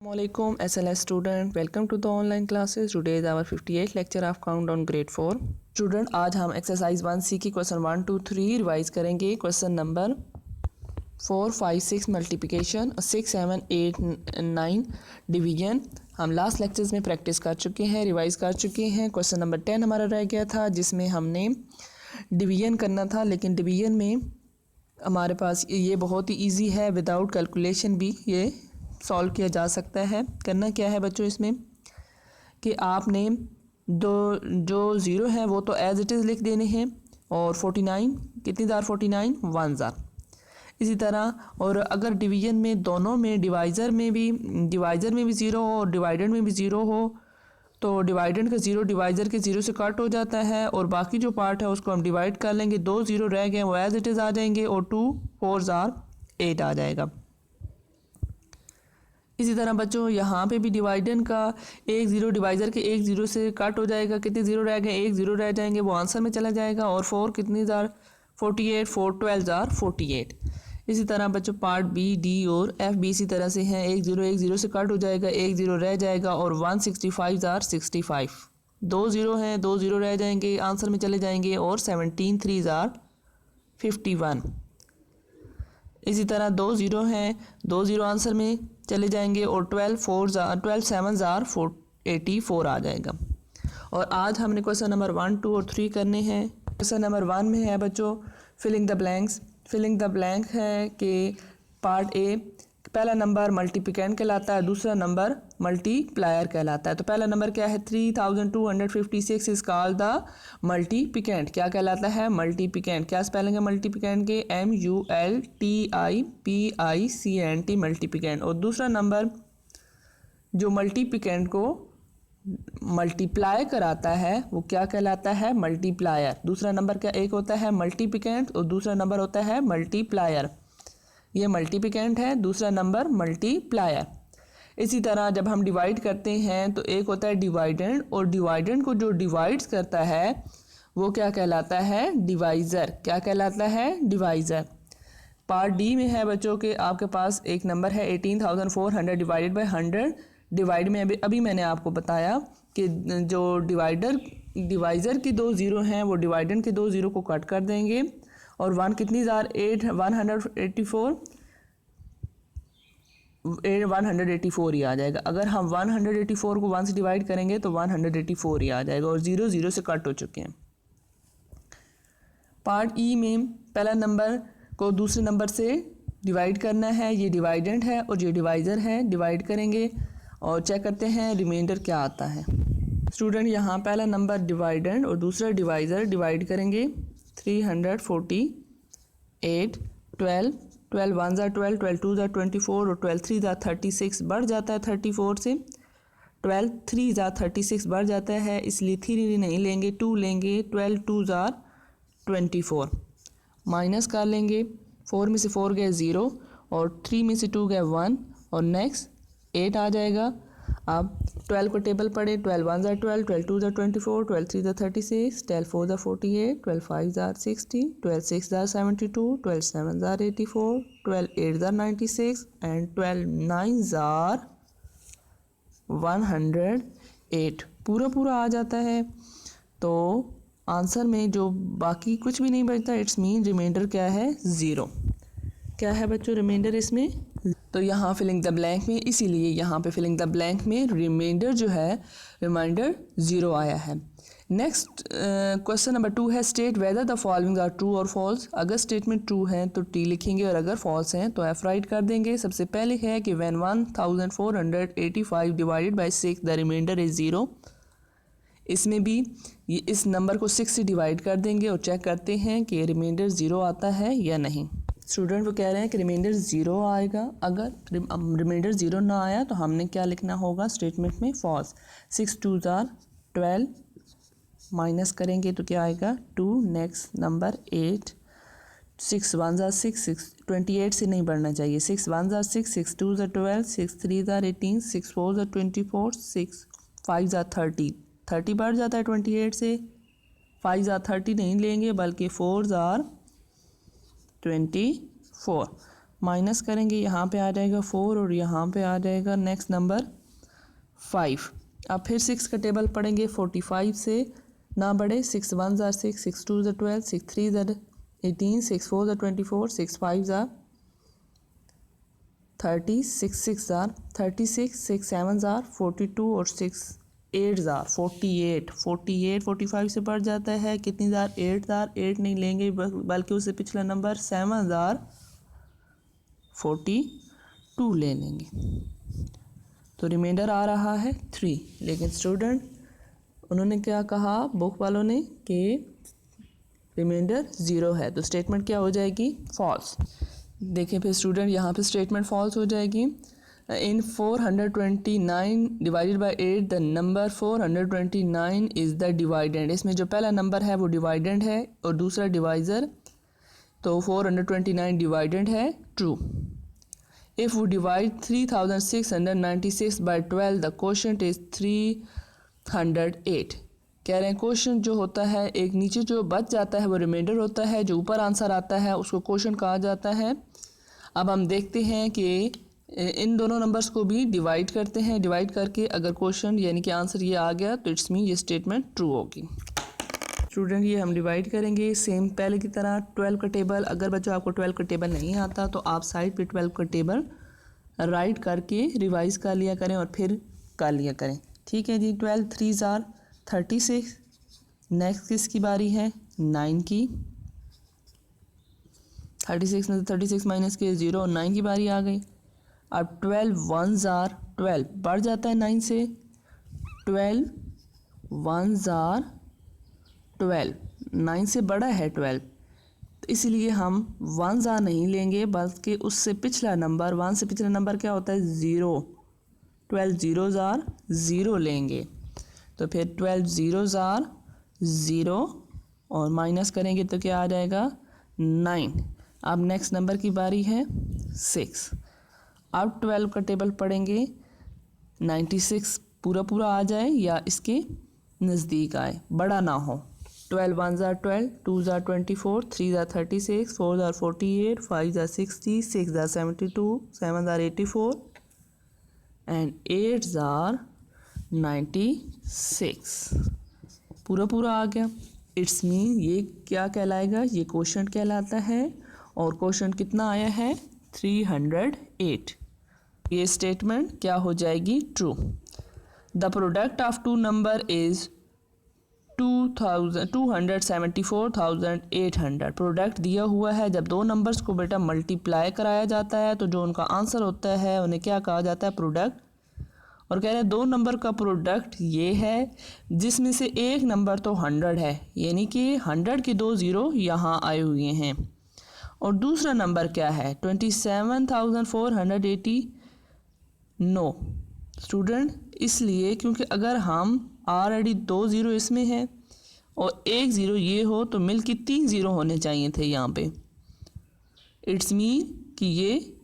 Assalamualaikum SLS student, welcome to the online classes. Today is our 58th lecture of countdown grade 4. Student, आज हम exercise 1C की question 1 2 3 revise करेंगे. Question number 4 5 6 multiplication, 6 7 8 9 division हम last lectures में practice कर चुके हैं, revise कर चुके हैं. क्वेश्चन नंबर 10 हमारा रह गया था जिसमें हमने डिवीजन करना था, लेकिन डिवीजन में हमारे पास ये बहुत ही ईजी है, विदाउट कैलकुलेशन भी ये सॉल्व किया जा सकता है. करना क्या है बच्चों इसमें कि आपने जो ज़ीरो है वो तो एज इट इज़ लिख देने हैं, और 49 कितनी ज़ार 49 1 ज़ार. इसी तरह और अगर डिवीजन में दोनों में डिवाइज़र में भी ज़ीरो हो और डिवाइडेड में भी ज़ीरो हो तो डिवाइडेड का ज़ीरो डिवाइज़र के ज़ीरो से कट हो जाता है, और बाकी जो पार्ट है उसको हम डिवाइड कर लेंगे. 2 ज़ीरो रह गए वो एज इट इज़ आ जाएंगे, और 2 4 ज़ार 8 आ जाएगा. इसी तरह बच्चों यहाँ पे भी डिवाइडेंड का एक ज़ीरो डिवाइज़र के एक ज़ीरो से कट हो जाएगा. कितने ज़ीरो रह गए, एक ज़ीरो रह जाएंगे, वो आंसर में चला जाएगा. और 4 कितनी ज़ार 48, 4 12 ज़ार 48. इसी तरह बच्चों पार्ट बी डी और एफ भी इसी तरह से हैं. एक ज़ीरो से कट हो जाएगा, एक ज़ीरो रह जाएगा, और 165 ज़ार 65. 2 ज़ीरो हैं, 2 ज़ीरो रह जाएंगे, आंसर में चले जाएंगे, और 17 3 ज़ार 51. इसी तरह 2 ज़ीरो हैं, 2 ज़ीरो आंसर में चले जाएंगे, और 12 7 ज़ार 84 आ जाएगा. और आज हमने क्वेश्चन नंबर 1 2 और 3 करने हैं. क्वेश्चन नंबर 1 में है बच्चों filling the blanks. Filling the blank है कि पार्ट ए पहला नंबर मल्टीप्लिकेंट कहलाता है, दूसरा नंबर मल्टीप्लायर कहलाता है. तो पहला नंबर क्या है 3256 इज कॉल्ड द मल्टीप्लिकेंट. क्या कहलाता है मल्टीप्लिकेंट. क्या स्पेलिंग है मल्टीप्लिकेंट के MULTIPICNT मल्टीप्लिकेंट. और दूसरा नंबर जो मल्टीप्लिकेंट को मल्टीप्लाई कराता है वो क्या कहलाता है मल्टीप्लायर. दूसरा नंबर क्या एक होता है मल्टीप्लिकेंट और दूसरा नंबर होता है मल्टीप्लायर. ये मल्टीप्लिकेंट है, दूसरा नंबर मल्टीप्लायर. इसी तरह जब हम डिवाइड करते हैं तो एक होता है डिवाइडेंड, और डिवाइडेंड को जो डिवाइड्स करता है वो क्या कहलाता है डिवाइज़र. क्या कहलाता है डिवाइज़र. पार्ट डी में है बच्चों के आपके पास एक नंबर है 18,400 डिवाइडेड बाई 100. डिवाइड में अभी मैंने आपको बताया कि जो डिवाइज़र की 2 ज़ीरो हैं वो डिवाइडेंड के 2 ज़ीरो को कट कर देंगे, और 1 कितनी ज़ार 184 ही आ जाएगा. अगर हम 184 को 1 से डिवाइड करेंगे तो 184 ही आ जाएगा, और 0 0 से कट हो चुके हैं. पार्ट ई में पहला नंबर को दूसरे नंबर से डिवाइड करना है. ये डिवाइडेंड है और ये डिवाइज़र है. डिवाइड करेंगे और चेक करते हैं रिमाइंडर क्या आता है. स्टूडेंट यहाँ पहला नंबर डिवाइडेंड और दूसरा डिवाइज़र डिवाइड करेंगे. 348 12 12 1 ज़ा 12 12 2 ज़ा 24 और 12 3 ज़ा 36 बढ़ जाता है 34 से. 12 3 ज़ा 36 बढ़ जाता है, इसलिए 3 नहीं लेंगे 2 लेंगे. 12 2 ज़ा 24 माइनस कर लेंगे. 4 में से 4 गए 0 और 3 में से 2 गए 1 और नेक्स्ट 8 आ जाएगा. अब 12 को टेबल पढ़े. 12 1 ज़ा 12 12 2 ज़ा 24 12 3 ज़ा 36 12 4 ज़ा 48 12 5 ज़ा 60 12 6 ज़ा 72 12 7 ज़ा 84 12 8 ज़ा 96 एंड 12 9 ज़ा 108. पूरा आ जाता है. तो आंसर में जो बाकी कुछ भी नहीं बचता, इट्स मीन रिमाइंडर क्या है 0. क्या है बच्चों रिमाइंडर इसमें. तो यहाँ फिलिंग द ब्लैंक में इसीलिए यहाँ पे फिलिंग द ब्लैंक में रिमाइंडर जो है रिमाइंडर 0 आया है. नेक्स्ट क्वेश्चन नंबर 2 है state whether the following are true और फॉल्स. अगर स्टेटमेंट ट्रू है तो टी लिखेंगे और अगर फॉल्स हैं तो एफ राइट कर देंगे. सबसे पहले है कि when 1485 divided by 6 the remainder is 0. इसमें भी इस नंबर को 6 से डिवाइड कर देंगे और चेक करते हैं कि रिमाइंडर 0 आता है या नहीं. स्टूडेंट वो कह रहे हैं कि रिमाइंडर 0 आएगा. अगर रिमाइंडर 0 ना आया तो हमने क्या लिखना होगा स्टेटमेंट में फॉल्स. 6 2 ज़ार 12 माइनस करेंगे तो क्या आएगा 2. नेक्स्ट नंबर 8 6 1 ज़ार 6 28 से नहीं बढ़ना चाहिए. 6 1 ज़ार 6 6 2 ज़ार 12 6 3 ज़ार 18 6 4 ज़ार 24 6 5 ज़ार 30 बढ़ जाता है 28 से. 5 ज़ार 30 नहीं लेंगे बल्कि 4 ज़ार 24. माइनस करेंगे, यहाँ पे आ जाएगा 4 और यहाँ पे आ जाएगा नेक्स्ट नंबर 5। अब फिर 6 का टेबल पढ़ेंगे, 45 से ना बढ़े, 6 1 ज़ार 6, 6 2 ज़ार 12, 6 3 ज़ार 18, 6 4 ज़ार 24, 6 5 ज़ार 30, 6 6 ज़ार 36, 6 7 ज़ार 42 और 6 8 ज़ार 48। 48 45 से बढ़ जाता है, कितनी ज़ार 8 ज़ार, 8 नहीं लेंगे बल्कि उससे पिछला नंबर 7 ज़ार 42 ले लेंगे, तो रिमाइंडर आ रहा है 3। लेकिन स्टूडेंट उन्होंने क्या कहा बुक वालों ने कि रिमाइंडर 0 है, तो स्टेटमेंट क्या हो जाएगी, फॉल्स। देखिए फिर स्टूडेंट यहाँ पे स्टेटमेंट फॉल्स हो जाएगी। इन 429 divided by 8 the number 429 is the dividend. इसमें जो पहला नंबर है वो डिवाइडेंड है और दूसरा डिवाइज़र, तो 429 डिवाइडेंड है, true. If we divide 3696 by 12 the quotient is 308। कह रहे हैं क्वेश्चन जो होता है, एक नीचे जो बच जाता है वो रिमाइंडर होता है, जो ऊपर आंसर आता है उसको क्वेश्चन कहा जाता है। अब हम देखते हैं कि इन दोनों नंबर्स को भी डिवाइड करते हैं, डिवाइड करके अगर क्वेश्चन यानी कि आंसर ये आ गया तो इट्स मीन ये स्टेटमेंट ट्रू होगी। स्टूडेंट ये हम डिवाइड करेंगे सेम पहले की तरह 12 का टेबल। अगर बच्चों आपको 12 का टेबल नहीं आता तो आप साइड पे 12 का टेबल राइट करके रिवाइज कर लिया करें और फिर कर लिया करें, ठीक है जी। 12 3 ज़ार 36। नेक्स्ट किसकी बारी है, 9 की। 36 में 36 माइनस के 0 और 9 की बारी आ गई। अब 12 1 ज़ार 12 बढ़ जाता है 9 से, 12 1 ज़ार 12 9 से बड़ा है 12, तो इसलिए हम 1 ज़ार नहीं लेंगे बल्कि उससे पिछला नंबर, 1 से पिछला नंबर क्या होता है, 0। 12 0 ज़ार 0 लेंगे, तो फिर 12 0 ज़ार 0 और माइनस करेंगे तो क्या आ जाएगा 9। अब नेक्स्ट नंबर की बारी है 6। अब 12 का टेबल पढ़ेंगे, 96 पूरा पूरा आ जाए या इसके नज़दीक आए, बड़ा ना हो। 12 1 ज़ार 12, 2 ज़ार 24, 3 ज़ार 36, 4 ज़ार 48, 5 ज़ार 60, 6 ज़ार 72, 7 ज़ार 84 एंड 8 ज़ार 96। पूरा पूरा आ गया, इट्स मीन ये क्या कहलाएगा, ये क्वोशंट कहलाता है और क्वोशंट कितना आया है 308। ये स्टेटमेंट क्या हो जाएगी, true. The product of two number is 274,800। Product दिया हुआ है, जब दो नंबर्स को बेटा मल्टीप्लाई कराया जाता है तो जो उनका आंसर होता है उन्हें क्या कहा जाता है, प्रोडक्ट। और कह रहे हैं दो नंबर का प्रोडक्ट ये है जिसमें से एक नंबर तो 100 है, यानी कि 100 के 2 ज़ीरो यहाँ आए हुए हैं, और दूसरा नंबर क्या है 27,480। नो स्टूडेंट, इसलिए क्योंकि अगर हम ऑलरेडी 2 ज़ीरो इसमें है और 1 ज़ीरो ये हो तो मिल के 3 ज़ीरो होने चाहिए थे यहाँ पे। इट्स मीन कि ये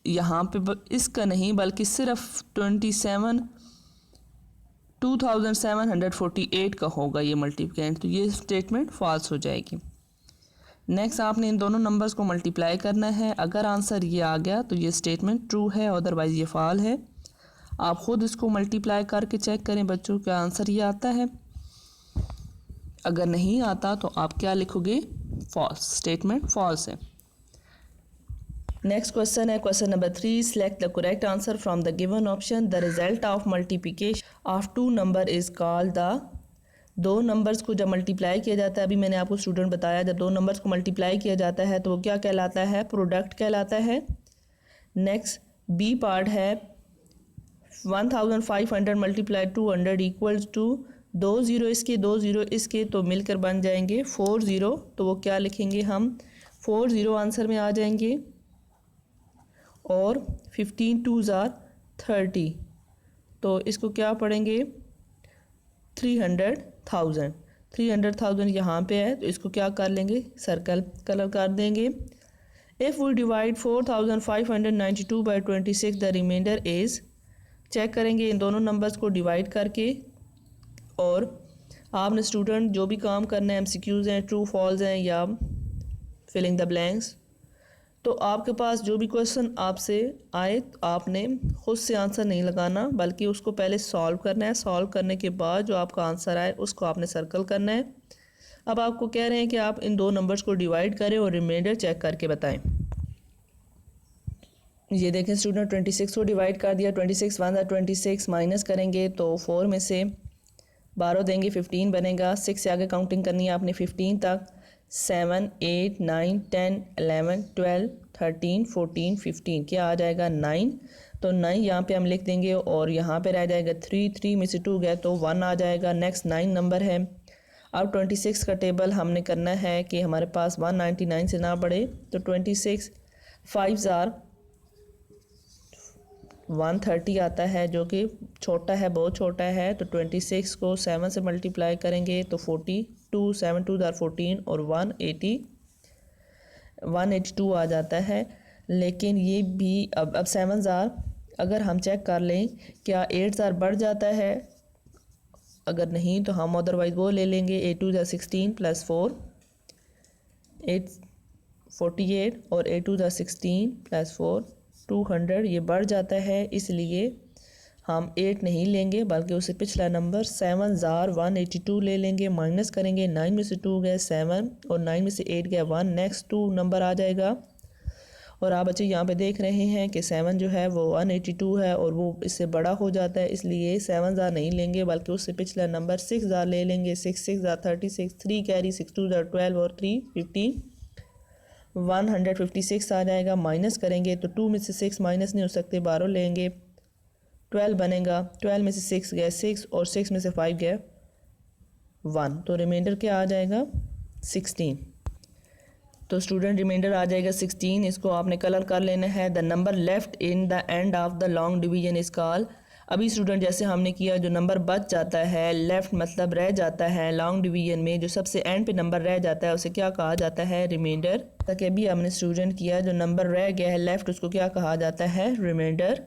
यहाँ पे इसका नहीं बल्कि सिर्फ 2748 का होगा ये मल्टीप्लिकेंट, तो ये स्टेटमेंट फॉल्स हो जाएगी। नेक्स्ट आपने इन दोनों नंबर्स को मल्टीप्लाई करना है, अगर आंसर ये आ गया तो ये स्टेटमेंट ट्रू है, अदरवाइज़ ये फॉल है। आप ख़ुद इसको मल्टीप्लाई करके चेक करें बच्चों, क्या आंसर ये आता है। अगर नहीं आता तो आप क्या लिखोगे, फॉल्स, स्टेटमेंट फॉल्स है। नेक्स्ट क्वेश्चन है question number 3, select the correct answer from the given option. The result of multiplication of two number is called the. दो नंबर्स को जब मल्टीप्लाई किया जाता है, अभी मैंने आपको स्टूडेंट बताया, जब दो नंबर्स को मल्टीप्लाई किया जाता है तो वो क्या कहलाता है, प्रोडक्ट कहलाता है। नेक्स्ट बी पार्ट है 1500 मल्टीप्लाई 200 इक्वल्स टू 2 ज़ीरो इसके 2 ज़ीरो इसके, तो मिलकर बन जाएंगे 4 ज़ीरो, तो वो क्या लिखेंगे हम 4 ज़ीरो आंसर में आ जाएंगे। और 15 2 ज़ार 30, तो इसको क्या पढ़ेंगे 300,000 यहाँ पे है तो इसको क्या कर लेंगे, सर्कल कलर कर देंगे। If we divide 4592 by 26 the remainder is. Check करेंगे इन दोनों नंबर्स को डिवाइड करके, और आपने स्टूडेंट जो भी काम करना है, MCQs हैं, ट्रू फॉल्स हैं या फिलिंग द ब्लैंक्स, तो आपके पास जो भी क्वेश्चन आपसे आए तो आपने खुद से आंसर नहीं लगाना, बल्कि उसको पहले सॉल्व करना है। सॉल्व करने के बाद जो आपका आंसर आए उसको आपने सर्कल करना है। अब आपको कह रहे हैं कि आप इन दो नंबर्स को डिवाइड करें और रिमाइंडर चेक करके बताएं। ये देखें स्टूडेंट, 26 को डिवाइड कर दिया। 26 1 26 माइनस करेंगे तो 4 में से 12 देंगे 15 बनेगा। 6 से आगे काउंटिंग करनी है आपने 15 तक। 7 8 9 10 11 12 13 14 15 क्या आ जाएगा 9। तो 9 यहाँ पे हम लिख देंगे और यहाँ पे रह जाएगा 3 में से 2 गया तो 1 आ जाएगा। नेक्स्ट 9 नंबर है। अब 26 का टेबल हमने करना है कि हमारे पास 199 से ना बढ़े, तो 26 5 130 आता है, जो कि छोटा है, बहुत छोटा है। तो 26 को 7 से मल्टीप्लाई करेंगे तो 42, 7 2 14 और 182 आ जाता है। लेकिन ये भी अब 7 अगर हम चेक कर लें क्या 8 बढ़ जाता है, अगर नहीं तो हम अदरवाइज वो ले लेंगे। 8 2 16 प्लस 4 8 48 और 8 2 16 प्लस 4 200 ये बढ़ जाता है, इसलिए हम 8 नहीं लेंगे बल्कि उससे पिछला नंबर 7 182 ले लेंगे। माइनस करेंगे, 9 में से 2 गए 7 और 9 में से 8 गया 1। नेक्स्ट 2 नंबर आ जाएगा। और आप बच्चे यहाँ पे देख रहे हैं कि 7 जो है वो 182 है और वो इससे बड़ा हो जाता है, इसलिए 7 नहीं लेंगे बल्कि उससे पिछला नंबर 6 ले लेंगे। 6 6 36, 3 कैरी 6 2 12 और 3 15 156 आ जाएगा। माइनस करेंगे तो 2 में से 6 माइनस नहीं हो सकते, 12 लेंगे 12 बनेगा। 12 में से 6 गए 6 और 6 में से 5 गए 1, तो रिमाइंडर क्या आ जाएगा 16। तो स्टूडेंट रिमाइंडर आ जाएगा 16। इसको आपने कलर कर लेना है। The number left in the end of the long division is called. अभी स्टूडेंट जैसे हमने किया, जो नंबर बच जाता है, लेफ़्ट मतलब रह जाता है, लॉन्ग डिवीजन में जो सबसे एंड पे नंबर रह जाता है उसे क्या कहा जाता है, रिमाइंडर। ताकि अभी हमने स्टूडेंट किया, जो नंबर रह गया है लेफ़्ट उसको क्या कहा जाता है, रिमाइंडर।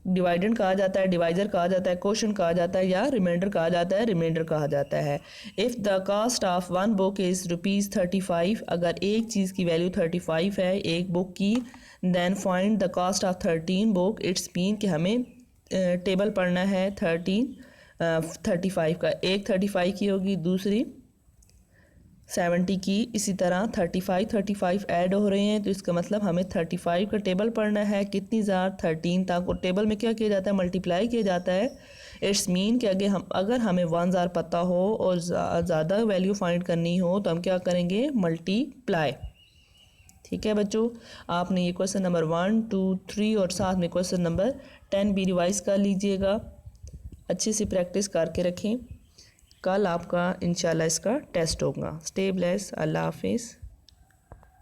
डिवाइडेंड कहा जाता है, डिवाइज़र कहा जाता है, क्वोशंट कहा जाता है, या रिमाइंडर कहा जाता है, रिमाइंडर कहा जाता है। If the cost of one book is ₹35, अगर एक चीज़ की वैल्यू 35 है एक बुक की, then find the cost of 13 book. It's mean कि हमें टेबल पढ़ना है 35 का। एक 35 की होगी, दूसरी 70 की, इसी तरह 35 ऐड हो रहे हैं, तो इसका मतलब हमें 35 का टेबल पढ़ना है कितनी ज़ार 13 तक। और टेबल में क्या किया जाता है, मल्टीप्लाई किया जाता है। इट्स मीन कि अगर हमें 1 ज़ार पता हो और ज़्यादा वैल्यू फाइंड करनी हो तो हम क्या करेंगे, मल्टीप्लाई। ठीक है बच्चों, आपने ये क्वेश्चन नंबर 1 2 3 और साथ में क्वेश्चन नंबर 10 भी रिवाइज़ कर लीजिएगा, अच्छे से प्रैक्टिस करके रखें। कल आपका इंशाल्लाह इसका टेस्ट होगा। स्टे ब्लेस, अल्लाह हाफिज़।